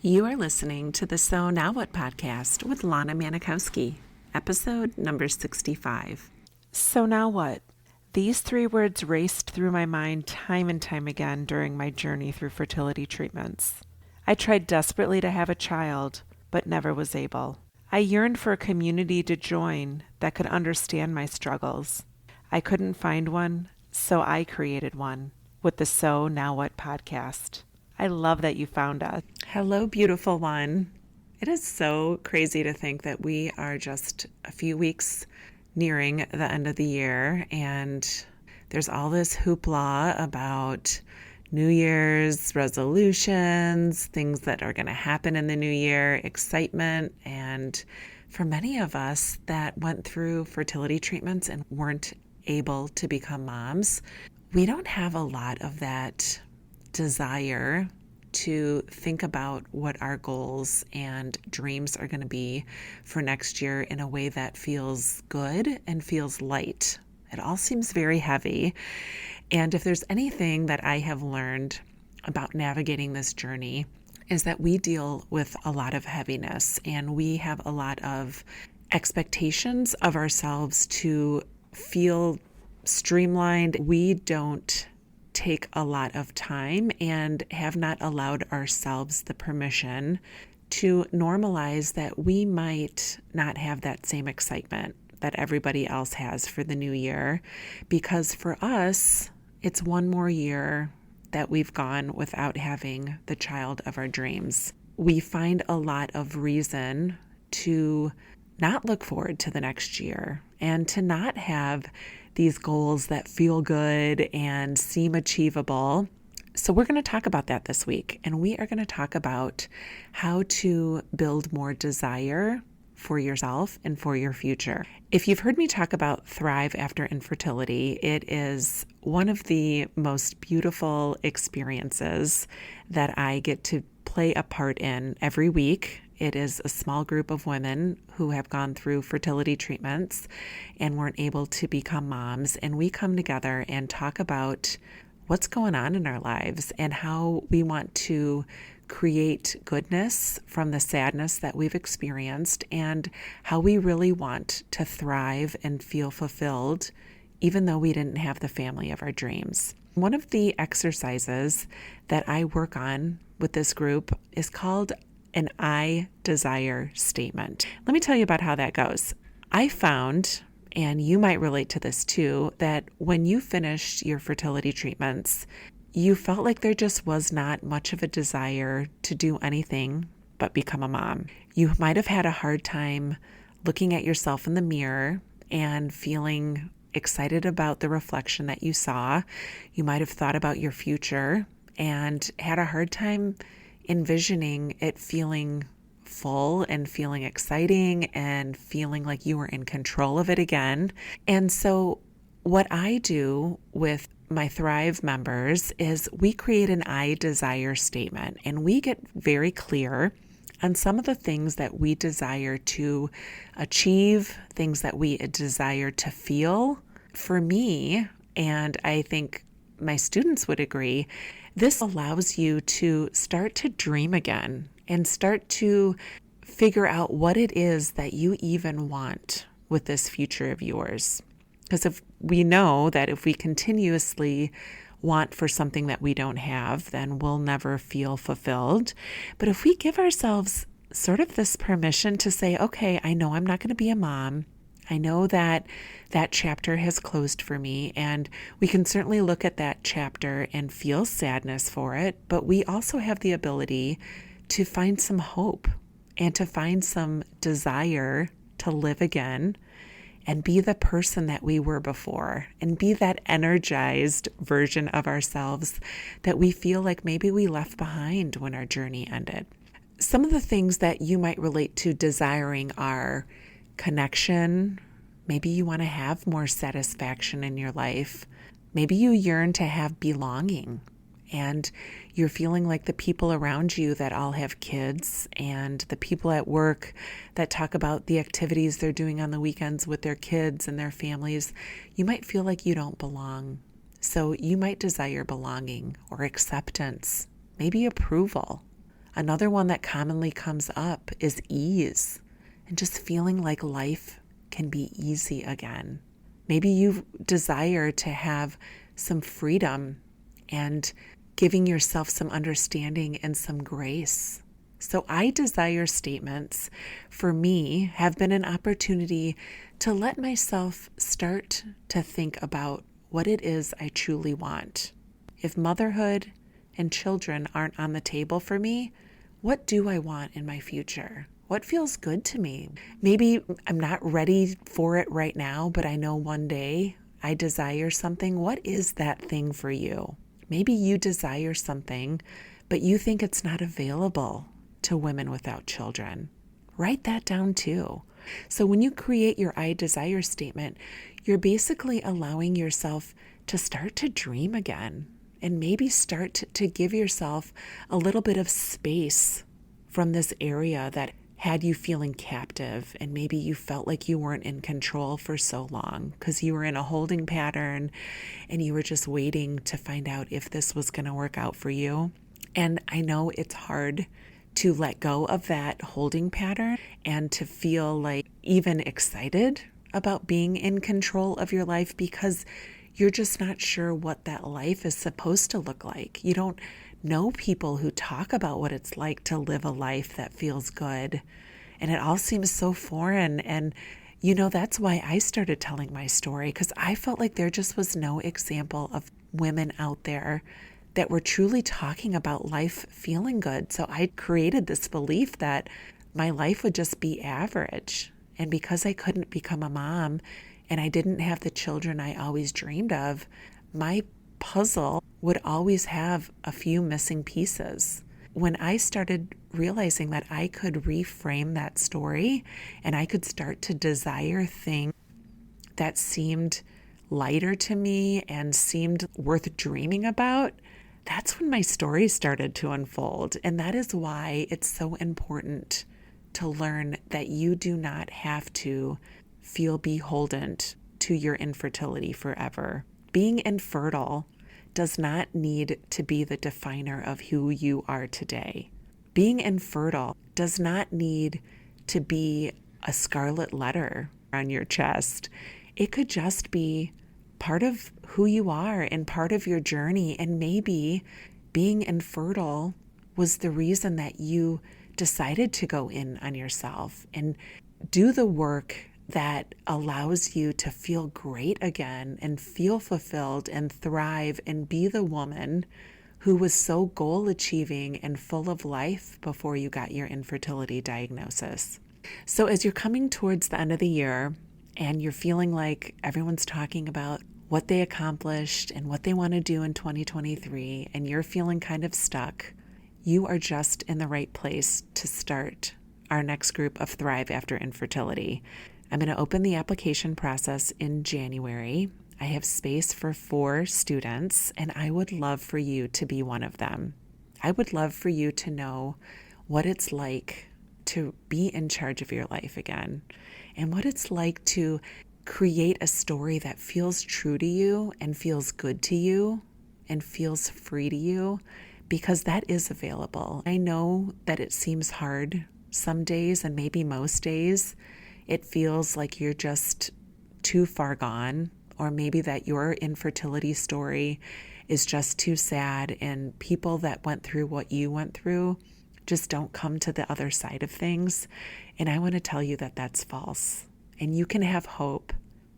You are listening to the So Now What podcast with Lana Mankowski, episode number 65. So now what? These three words raced through my mind time and time again during my journey through fertility treatments. I tried desperately to have a child, but never was able. I yearned for a community to join that could understand my struggles. I couldn't find one, so I created one with the So Now What podcast. I love that you found us. Hello, beautiful one. It is so crazy to think that we are just a few weeks nearing the end of the year, and there's all this hoopla about New Year's resolutions, things that are going to happen in the new year, excitement. And for many of us that went through fertility treatments and weren't able to become moms, we don't have a lot of that desire to think about what our goals and dreams are going to be for next year in a way that feels good and feels light. It all seems very heavy. And if there's anything that I have learned about navigating this journey, is that we deal with a lot of heaviness and we have a lot of expectations of ourselves to feel streamlined. We don't take a lot of time and have not allowed ourselves the permission to normalize that we might not have that same excitement that everybody else has for the new year, because for us, it's one more year that we've gone without having the child of our dreams. We find a lot of reason to not look forward to the next year and to not have these goals that feel good and seem achievable. So we're going to talk about that this week, and we are going to talk about how to build more desire for yourself and for your future. If you've heard me talk about Thrive After Infertility, it is one of the most beautiful experiences that I get to play a part in every week. It is a small group of women who have gone through fertility treatments and weren't able to become moms. And we come together and talk about what's going on in our lives and how we want to create goodness from the sadness that we've experienced, and how we really want to thrive and feel fulfilled, even though we didn't have the family of our dreams. One of the exercises that I work on with this group is called an I desire statement. Let me tell you about how that goes. I found, and you might relate to this too, that when you finished your fertility treatments, you felt like there just was not much of a desire to do anything but become a mom. You might have had a hard time looking at yourself in the mirror and feeling excited about the reflection that you saw. You might have thought about your future and had a hard time envisioning it feeling full and feeling exciting and feeling like you were in control of it again. And so what I do with my Thrive members is we create an I desire statement, and we get very clear on some of the things that we desire to achieve, things that we desire to feel. For me, and I think my students would agree, this allows you to start to dream again and start to figure out what it is that you even want with this future of yours. Because if we know that if we continuously want for something that we don't have, then we'll never feel fulfilled. But if we give ourselves sort of this permission to say, okay, I know I'm not going to be a mom. I know that that chapter has closed for me, and we can certainly look at that chapter and feel sadness for it, but we also have the ability to find some hope and to find some desire to live again and be the person that we were before and be that energized version of ourselves that we feel like maybe we left behind when our journey ended. Some of the things that you might relate to desiring are connection. Maybe you want to have more satisfaction in your life. Maybe you yearn to have belonging, and you're feeling like the people around you that all have kids and the people at work that talk about the activities they're doing on the weekends with their kids and their families, you might feel like you don't belong. So you might desire belonging or acceptance, maybe approval. Another one that commonly comes up is ease and just feeling like life can be easy again. Maybe you desire to have some freedom and giving yourself some understanding and some grace. So I desire statements for me have been an opportunity to let myself start to think about what it is I truly want. If motherhood and children aren't on the table for me, what do I want in my future? What feels good to me? Maybe I'm not ready for it right now, but I know one day I desire something. What is that thing for you? Maybe you desire something, but you think it's not available to women without children. Write that down too. So when you create your I desire statement, you're basically allowing yourself to start to dream again and maybe start to give yourself a little bit of space from this area that had you feeling captive, and maybe you felt like you weren't in control for so long because you were in a holding pattern and you were just waiting to find out if this was going to work out for you. And I know it's hard to let go of that holding pattern and to feel like even excited about being in control of your life because you're just not sure what that life is supposed to look like. You don't know people who talk about what it's like to live a life that feels good. And it all seems so foreign. And, that's why I started telling my story, because I felt like there just was no example of women out there that were truly talking about life feeling good. So I created this belief that my life would just be average. And because I couldn't become a mom and I didn't have the children I always dreamed of, my puzzle would always have a few missing pieces. When I started realizing that I could reframe that story and I could start to desire things that seemed lighter to me and seemed worth dreaming about, that's when my story started to unfold. And that is why it's so important to learn that you do not have to feel beholden to your infertility forever. Being infertile does not need to be the definer of who you are today. Being infertile does not need to be a scarlet letter on your chest. It could just be part of who you are and part of your journey. And maybe being infertile was the reason that you decided to go in on yourself and do the work that allows you to feel great again and feel fulfilled and thrive and be the woman who was so goal achieving and full of life before you got your infertility diagnosis. So as you're coming towards the end of the year and you're feeling like everyone's talking about what they accomplished and what they want to do in 2023, and you're feeling kind of stuck, you are just in the right place to start our next group of Thrive After Infertility. I'm going to open the application process in January. I have space for 4 students, and I would love for you to be one of them. I would love for you to know what it's like to be in charge of your life again, and what it's like to create a story that feels true to you and feels good to you and feels free to you, because that is available. I know that it seems hard some days, and maybe most days. It feels like you're just too far gone, or maybe that your infertility story is just too sad, and people that went through what you went through just don't come to the other side of things. And I want to tell you that that's false. And you can have hope,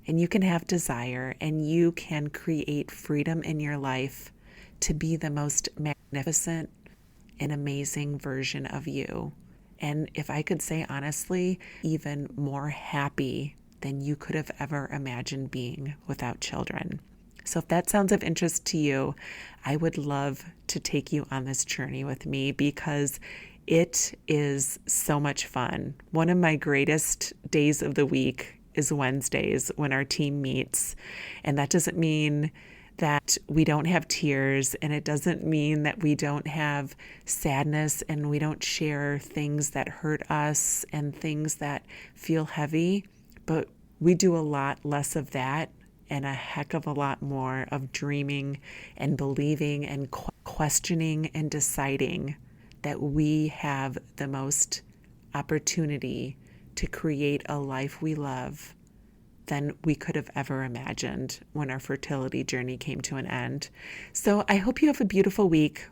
and you can have desire, and you can create freedom in your life to be the most magnificent and amazing version of you. And if I could say honestly, even more happy than you could have ever imagined being without children. So if that sounds of interest to you, I would love to take you on this journey with me, because it is so much fun. One of my greatest days of the week is Wednesdays when our team meets. And that doesn't mean that we don't have tears, and it doesn't mean that we don't have sadness and we don't share things that hurt us and things that feel heavy, but we do a lot less of that and a heck of a lot more of dreaming and believing and questioning and deciding that we have the most opportunity to create a life we love than we could have ever imagined when our fertility journey came to an end. So I hope you have a beautiful week.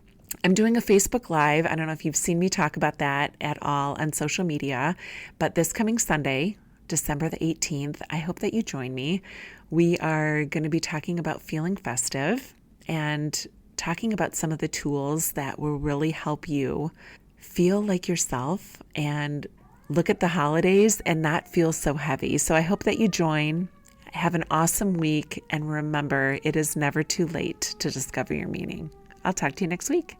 I'm doing a Facebook Live. I don't know if you've seen me talk about that at all on social media, but this coming Sunday, December the 18th, I hope that you join me. We are going to be talking about feeling festive and talking about some of the tools that will really help you feel like yourself and look at the holidays and not feel so heavy. So I hope that you join. Have an awesome week. And remember, it is never too late to discover your meaning. I'll talk to you next week.